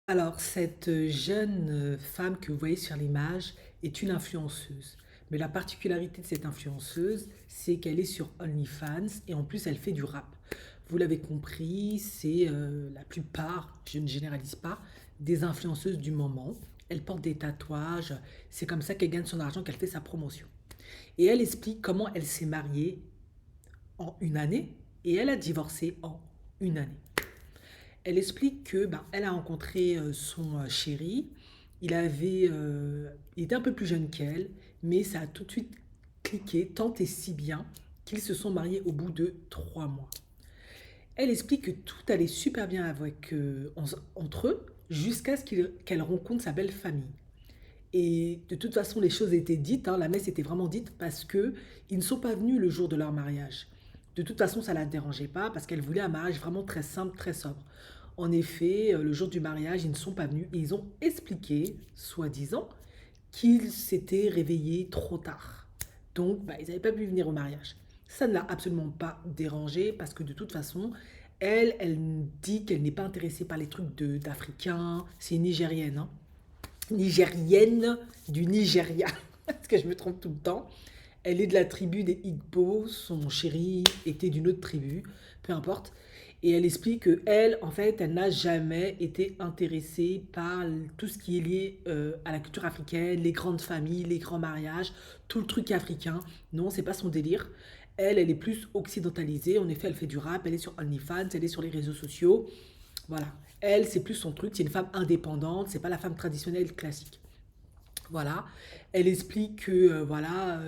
Alors, cette jeune femme que vous voyez sur l'image est une influenceuse. Mais la particularité de cette influenceuse, c'est qu'elle est sur OnlyFans et en plus elle fait du rap. Vous l'avez compris, c'est la plupart, je ne généralise pas, des influenceuses du moment. Elle porte des tatouages, c'est comme ça qu'elle gagne son argent, qu'elle fait sa promotion. Et elle explique comment elle s'est mariée en une année et elle a divorcé en une année. Elle explique que elle a rencontré son chéri. Il était un peu plus jeune qu'elle, mais ça a tout de suite cliqué tant et si bien qu'ils se sont mariés au bout de 3 mois. Elle explique que tout allait super bien entre eux jusqu'à qu'elle rencontre sa belle famille. Et de toute façon, les choses étaient dites, hein, la messe était vraiment dite parce que ils ne sont pas venus le jour de leur mariage. De toute façon, ça ne la dérangeait pas parce qu'elle voulait un mariage vraiment très simple, très sobre. En effet, le jour du mariage, ils ne sont pas venus et ils ont expliqué, soi-disant, qu'ils s'étaient réveillés trop tard. Donc, ils n'avaient pas pu venir au mariage. Ça ne l'a absolument pas dérangée parce que de toute façon, elle dit qu'elle n'est pas intéressée par les trucs d'Africains. C'est une Nigérienne, hein, nigérienne du Nigeria, parce que je me trompe tout le temps. Elle est de la tribu des Igbo, son chéri était d'une autre tribu, peu importe. Et elle explique que elle, en fait, elle n'a jamais été intéressée par tout ce qui est lié à la culture africaine, les grandes familles, les grands mariages, tout le truc africain. Non, c'est pas son délire. Elle est plus occidentalisée. En effet, elle fait du rap, elle est sur OnlyFans, elle est sur les réseaux sociaux. Voilà. Elle, c'est plus son truc. C'est une femme indépendante. C'est pas la femme traditionnelle classique. Voilà. Elle explique que voilà,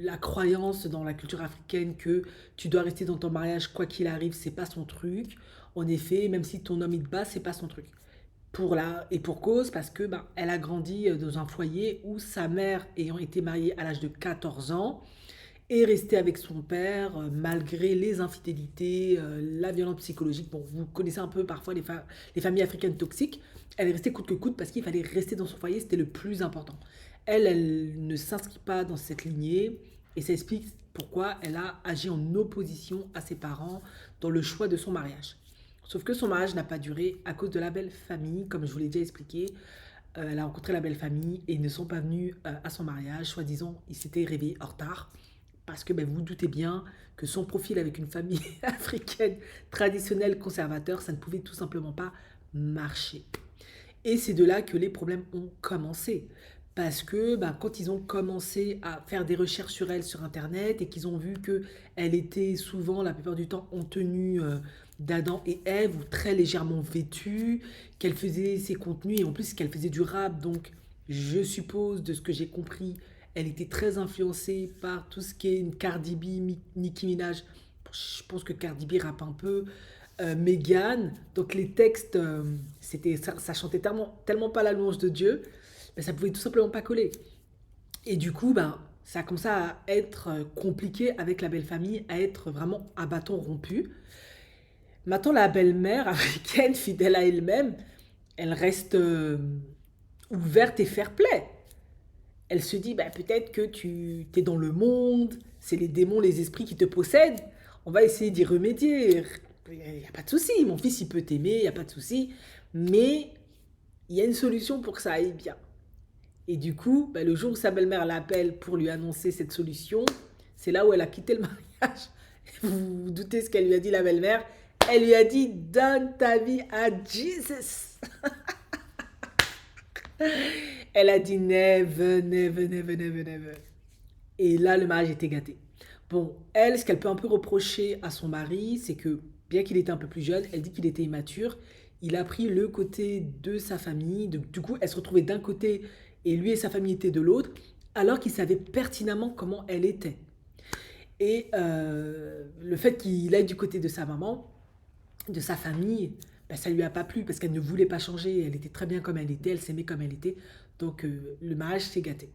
la croyance dans la culture africaine que tu dois rester dans ton mariage quoi qu'il arrive, c'est pas son truc. En effet, même si ton homme il te bat, c'est pas son truc. Et pour cause, parce que elle a grandi dans un foyer où sa mère, ayant été mariée à l'âge de 14 ans, est restée avec son père malgré les infidélités, la violence psychologique. Bon, vous connaissez un peu parfois les familles africaines toxiques. Elle est restée coûte que coûte parce qu'il fallait rester dans son foyer, c'était le plus important. Elle ne s'inscrit pas dans cette lignée et ça explique pourquoi elle a agi en opposition à ses parents dans le choix de son mariage. Sauf que son mariage n'a pas duré à cause de la belle famille, comme je vous l'ai déjà expliqué. Elle a rencontré la belle famille et ils ne sont pas venus à son mariage. Soi-disant, ils s'étaient réveillés en retard. Parce que vous vous doutez bien que son profil avec une famille africaine traditionnelle conservateur, ça ne pouvait tout simplement pas marcher. Et c'est de là que les problèmes ont commencé. Parce que quand ils ont commencé à faire des recherches sur elle sur Internet et qu'ils ont vu qu'elle était souvent, la plupart du temps, en tenue d'Adam et Ève ou très légèrement vêtue, qu'elle faisait ses contenus et en plus qu'elle faisait du rap, donc je suppose, de ce que j'ai compris, elle était très influencée par tout ce qui est une Cardi B, Nicki Minaj. Je pense que Cardi B rappe un peu. Megan, donc les textes, ça chantait tellement pas la louange de Dieu, ça pouvait tout simplement pas coller. Et du coup, ça a commencé à être compliqué avec la belle famille, à être vraiment à bâton rompu. Maintenant, la belle-mère africaine, fidèle à elle-même, elle reste ouverte et fair-play. Elle se dit, peut-être que tu es dans le monde, c'est les démons, les esprits qui te possèdent. On va essayer d'y remédier. Il n'y a pas de souci, mon fils, il peut t'aimer, il n'y a pas de souci. Mais il y a une solution pour que ça aille bien. Et du coup, le jour où sa belle-mère l'appelle pour lui annoncer cette solution, c'est là où elle a quitté le mariage. Vous vous doutez ce qu'elle lui a dit, la belle-mère. Elle lui a dit, donne ta vie à Jesus. Elle a dit never, never, never, never, never. Et là, le mariage était gâté. Bon, elle, ce qu'elle peut un peu reprocher à son mari, c'est que, bien qu'il était un peu plus jeune, elle dit qu'il était immature. Il a pris le côté de sa famille. Du coup, elle se retrouvait d'un côté et lui et sa famille étaient de l'autre, alors qu'il savait pertinemment comment elle était. Et le fait qu'il aille du côté de sa maman, de sa famille, ça lui a pas plu parce qu'elle ne voulait pas changer. Elle était très bien comme elle était, elle s'aimait comme elle était. Donc le mariage s'est gâté.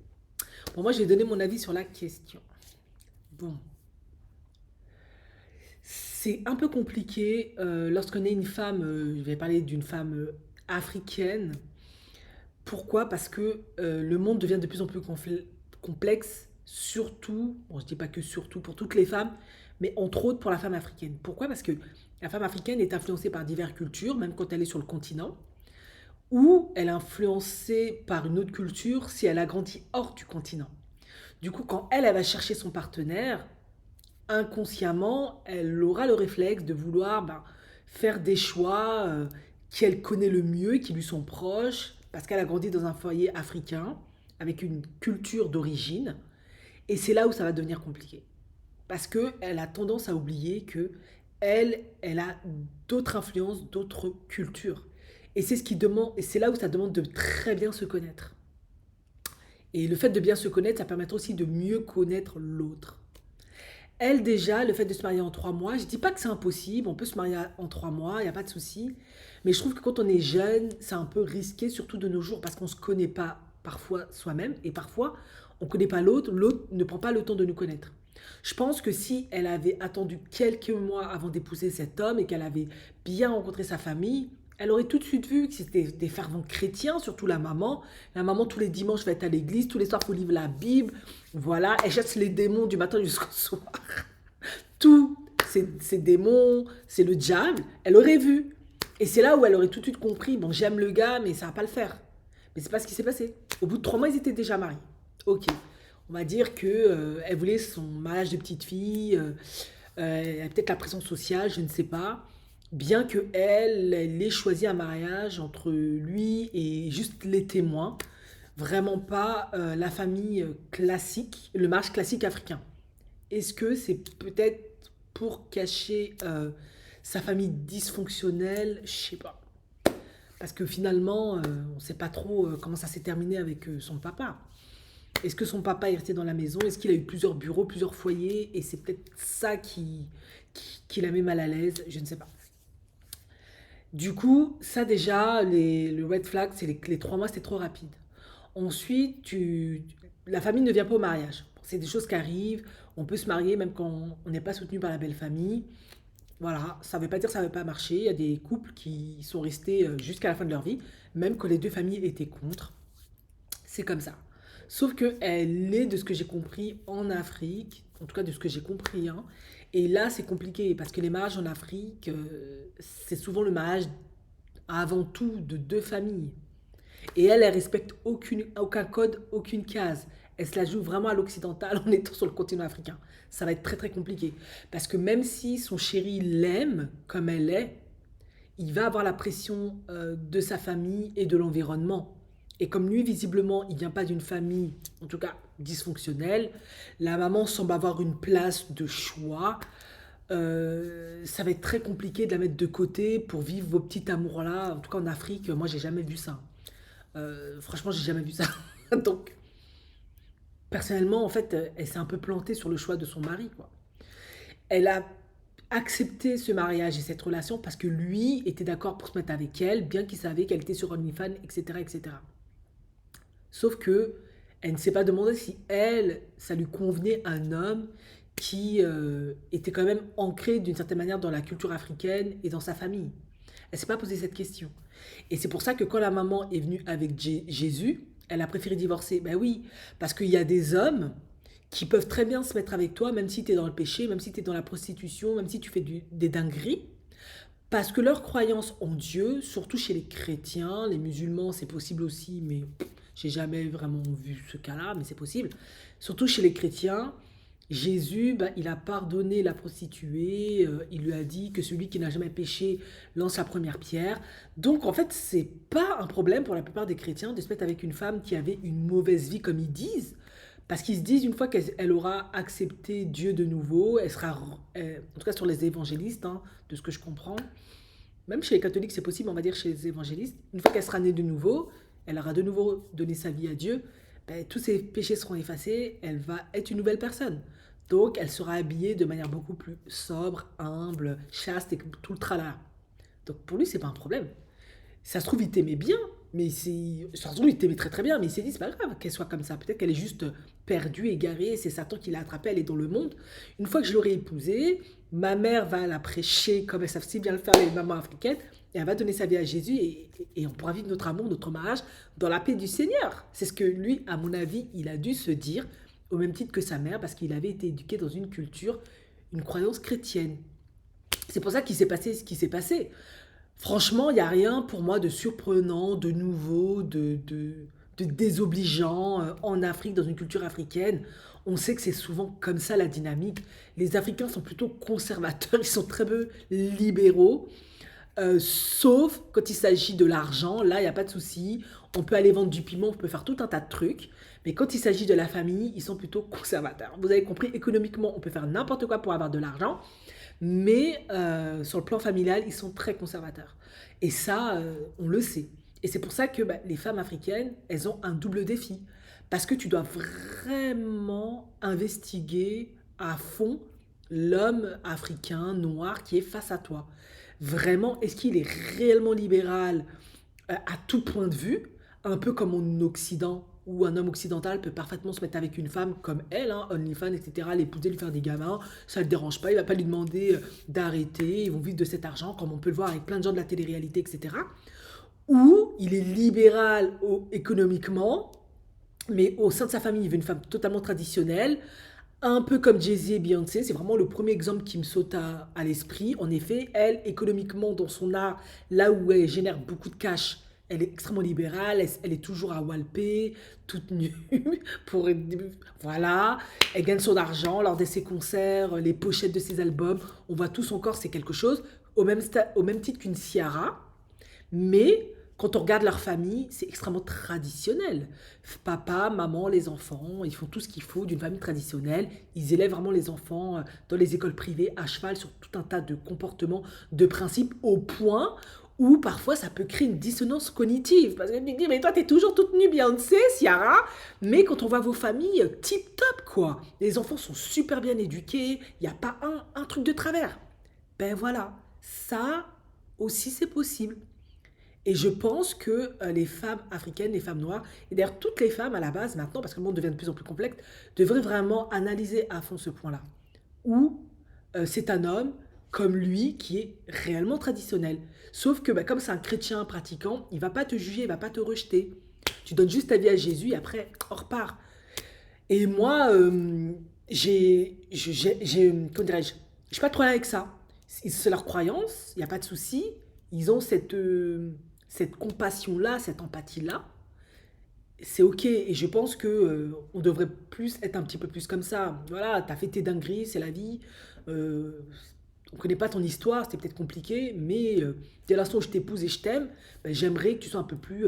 Bon, moi, je vais donner mon avis sur la question. Bon, c'est un peu compliqué lorsqu'on est une femme, je vais parler d'une femme africaine. Pourquoi? Parce que le monde devient de plus en plus complexe, surtout, bon je dis pas que surtout pour toutes les femmes, mais entre autres pour la femme africaine. Pourquoi? Parce que la femme africaine est influencée par diverses cultures, même quand elle est sur le continent. ou elle est influencée par une autre culture si elle a grandi hors du continent. Du coup, quand elle va chercher son partenaire, inconsciemment, elle aura le réflexe de vouloir faire des choix qu'elle connaît le mieux, qui lui sont proches, parce qu'elle a grandi dans un foyer africain, avec une culture d'origine. Et c'est là où ça va devenir compliqué. Parce qu'elle a tendance à oublier que elle a d'autres influences, d'autres cultures. Et c'est ce qui demande, et c'est là où ça demande de très bien se connaître. Et le fait de bien se connaître, ça permettra aussi de mieux connaître l'autre. Elle déjà, le fait de se marier en 3 mois, je dis pas que c'est impossible, on peut se marier en 3 mois, il n'y a pas de souci. Mais je trouve que quand on est jeune, c'est un peu risqué, surtout de nos jours, parce qu'on ne se connaît pas parfois soi-même, et parfois on ne connaît pas l'autre, l'autre ne prend pas le temps de nous connaître. Je pense que si elle avait attendu quelques mois avant d'épouser cet homme et qu'elle avait bien rencontré sa famille, elle aurait tout de suite vu que c'était des fervents chrétiens, surtout la maman. La maman, tous les dimanches, va être à l'église, tous les soirs, il faut lire la Bible. Voilà, elle chasse les démons du matin jusqu'au soir. Tout, ces démons, c'est le diable. Elle aurait vu. Et c'est là où elle aurait tout de suite compris, bon, j'aime le gars, mais ça va pas le faire. Mais c'est pas ce qui s'est passé. Au bout de 3 mois, ils étaient déjà mariés. Ok. On va dire que elle voulait son mariage de petite fille, elle a peut-être la pression sociale, je ne sais pas. Bien que elle ait choisi un mariage entre lui et juste les témoins, vraiment pas la famille classique, le mariage classique africain. Est-ce que c'est peut-être pour cacher sa famille dysfonctionnelle? Je sais pas. Parce que finalement, on ne sait pas trop comment ça s'est terminé avec son papa. Est-ce que son papa est resté dans la maison? Est-ce qu'il a eu plusieurs bureaux, plusieurs foyers? Et c'est peut-être ça qui la met mal à l'aise? Je ne sais pas. Du coup, ça déjà, le red flag, c'est les 3 mois, c'était trop rapide. Ensuite, la famille ne vient pas au mariage. C'est des choses qui arrivent. On peut se marier même quand on n'est pas soutenu par la belle famille. Voilà, ça ne veut pas dire que ça ne veut pas marcher. Il y a des couples qui sont restés jusqu'à la fin de leur vie, même quand les deux familles étaient contre. C'est comme ça. Sauf qu'elle est, de ce que j'ai compris, en Afrique, en tout cas de ce que j'ai compris, hein. Et là, c'est compliqué parce que les mariages en Afrique, c'est souvent le mariage avant tout de deux familles. Et elle respecte aucun code, aucune case. Elle se la joue vraiment à l'occidental en étant sur le continent africain. Ça va être très très compliqué. Parce que même si son chéri l'aime comme elle est, il va avoir la pression de sa famille et de l'environnement. Et comme lui, visiblement, il ne vient pas d'une famille, en tout cas dysfonctionnelle, la maman semble avoir une place de choix. Ça va être très compliqué de la mettre de côté pour vivre vos petits amours-là. En tout cas, en Afrique, moi, j'ai jamais vu ça. Franchement, j'ai jamais vu ça. Donc, personnellement, en fait, elle s'est un peu plantée sur le choix de son mari, quoi. Elle a accepté ce mariage et cette relation parce que lui était d'accord pour se mettre avec elle, bien qu'il savait qu'elle était sur OnlyFans, etc., etc. Sauf que elle ne s'est pas demandé si elle, ça lui convenait un homme qui était quand même ancré d'une certaine manière dans la culture africaine et dans sa famille. Elle ne s'est pas posé cette question. Et c'est pour ça que quand la maman est venue avec Jésus, elle a préféré divorcer. Ben oui, parce qu'il y a des hommes qui peuvent très bien se mettre avec toi, même si tu es dans le péché, même si tu es dans la prostitution, même si tu fais des dingueries, parce que leur croyance en Dieu, surtout chez les chrétiens, les musulmans, c'est possible aussi, mais j'ai jamais vraiment vu ce cas-là, mais c'est possible. Surtout chez les chrétiens, Jésus, il a pardonné la prostituée, il lui a dit que celui qui n'a jamais péché lance la première pierre. Donc en fait, c'est pas un problème pour la plupart des chrétiens de se mettre avec une femme qui avait une mauvaise vie, comme ils disent, parce qu'ils se disent une fois qu'elle aura accepté Dieu de nouveau, elle sera, en tout cas sur les évangélistes, hein, de ce que je comprends, même chez les catholiques c'est possible, on va dire chez les évangélistes, une fois qu'elle sera née de nouveau, elle aura de nouveau donné sa vie à Dieu, tous ses péchés seront effacés, elle va être une nouvelle personne. Donc elle sera habillée de manière beaucoup plus sobre, humble, chaste et tout le tralala. Donc pour lui, c'est pas un problème. Ça se trouve, il t'aimait bien, mais ça se trouve, il t'aimait très très bien, mais il s'est dit, c'est pas grave qu'elle soit comme ça. Peut-être qu'elle est juste perdue, égarée, c'est Satan qui l'a attrapée, elle est dans le monde. Une fois que je l'aurai épousée, ma mère va la prêcher comme elles savent si bien le faire les mamans africaines, et elle va donner sa vie à Jésus, et on pourra vivre notre amour, notre mariage dans la paix du Seigneur. C'est ce que lui, à mon avis, il a dû se dire, au même titre que sa mère, parce qu'il avait été éduqué dans une culture, une croyance chrétienne. C'est pour ça qu'il s'est passé ce qui s'est passé. Franchement, il n'y a rien pour moi de surprenant, de nouveau, de désobligeant en Afrique, dans une culture africaine. On sait que c'est souvent comme ça la dynamique. Les Africains sont plutôt conservateurs, ils sont très peu libéraux. Sauf quand il s'agit de l'argent, là, il n'y a pas de souci. On peut aller vendre du piment, on peut faire tout un tas de trucs. Mais quand il s'agit de la famille, ils sont plutôt conservateurs. Vous avez compris, économiquement, on peut faire n'importe quoi pour avoir de l'argent. Mais sur le plan familial, ils sont très conservateurs. Et ça, on le sait. Et c'est pour ça que les femmes africaines, elles ont un double défi. Parce que tu dois vraiment investiguer à fond l'homme africain noir qui est face à toi. Vraiment, est-ce qu'il est réellement libéral à tout point de vue, un peu comme en Occident, où un homme occidental peut parfaitement se mettre avec une femme comme elle, hein, OnlyFans, etc., l'épouser, lui faire des gamins, ça ne le dérange pas, il ne va pas lui demander d'arrêter, ils vont vivre de cet argent, comme on peut le voir avec plein de gens de la télé-réalité, etc. Ou il est libéral économiquement, mais au sein de sa famille, il veut une femme totalement traditionnelle, un peu comme Jay-Z et Beyoncé, c'est vraiment le premier exemple qui me saute à l'esprit. En effet, elle, économiquement, dans son art, là où elle génère beaucoup de cash, elle est extrêmement libérale, elle est toujours à Walpé, toute nue, pour, voilà, elle gagne son argent lors de ses concerts, les pochettes de ses albums, on voit tout son corps, c'est quelque chose, au même titre qu'une Ciara, mais quand on regarde leur famille, c'est extrêmement traditionnel. Papa, maman, les enfants, ils font tout ce qu'il faut d'une famille traditionnelle. Ils élèvent vraiment les enfants dans les écoles privées à cheval sur tout un tas de comportements, de principes, au point où parfois ça peut créer une dissonance cognitive. Parce que tu te dis, mais toi, t'es toujours toute nue, Beyoncé, Ciara. Mais quand on voit vos familles, tip top, quoi. Les enfants sont super bien éduqués, il n'y a pas un truc de travers. Ben voilà, ça aussi c'est possible. Et je pense que les femmes africaines, les femmes noires, et d'ailleurs toutes les femmes à la base maintenant, parce que le monde devient de plus en plus complexe, devraient vraiment analyser à fond ce point-là. Où c'est un homme comme lui qui est réellement traditionnel. Sauf que comme c'est un chrétien pratiquant, il va pas te juger, il va pas te rejeter. Tu donnes juste ta vie à Jésus et après, on repart. Et moi, comment dirais-je, je suis pas trop là avec ça. C'est leur croyance, il n'y a pas de souci. Ils ont cette compassion-là, cette empathie-là. C'est ok. Et je pense que on devrait plus être un petit peu plus comme ça. Voilà, t'as fait tes dingueries, c'est la vie. Euh, on connaît pas ton histoire, c'était peut-être compliqué, mais dès l'instant où je t'épouse et je t'aime, j'aimerais que tu sois un peu plus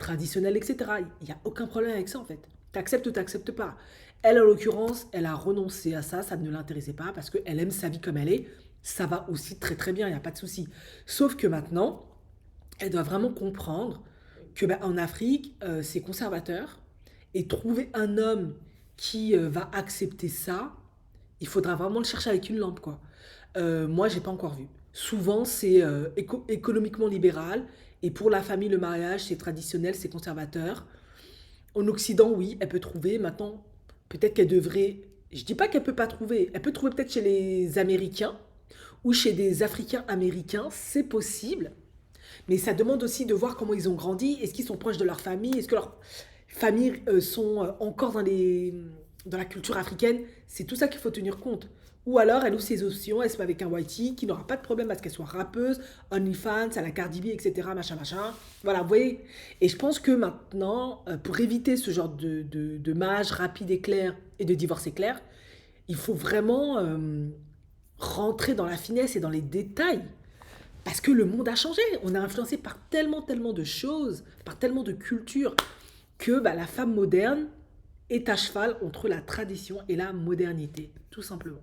traditionnel, etc. Il n'y a aucun problème avec ça en fait. T'acceptes ou t'acceptes pas. Elle, en l'occurrence, elle a renoncé à ça, ça ne l'intéressait pas parce qu'elle aime sa vie comme elle est. Ça va aussi très très bien, il n'y a pas de souci. Sauf que maintenant, elle doit vraiment comprendre que en Afrique, c'est conservateur et trouver un homme qui va accepter ça, il faudra vraiment le chercher avec une lampe, quoi. Moi, j'ai pas encore vu. Souvent, c'est économiquement libéral et pour la famille, le mariage, c'est traditionnel, c'est conservateur. En Occident, oui, elle peut trouver. Maintenant, peut-être qu'elle devrait. Je dis pas qu'elle peut pas trouver. Elle peut trouver peut-être chez les Américains ou chez des Africains américains, c'est possible. Mais ça demande aussi de voir comment ils ont grandi. Est-ce qu'ils sont proches de leur famille? Est-ce que leurs familles sont encore dans la culture africaine? C'est tout ça qu'il faut tenir compte. Ou alors, elle ouvre ses options, elle se met avec un whitey qui n'aura pas de problème à ce qu'elle soit rappeuse, OnlyFans, à la Cardi B, etc. Machin, machin. Voilà, vous voyez. Et je pense que maintenant, pour éviter ce genre de mariage rapide et clair et de divorce éclair, il faut vraiment rentrer dans la finesse et dans les détails. Parce que le monde a changé. On est influencé par tellement, tellement de choses, par tellement de cultures, que la femme moderne est à cheval entre la tradition et la modernité, tout simplement.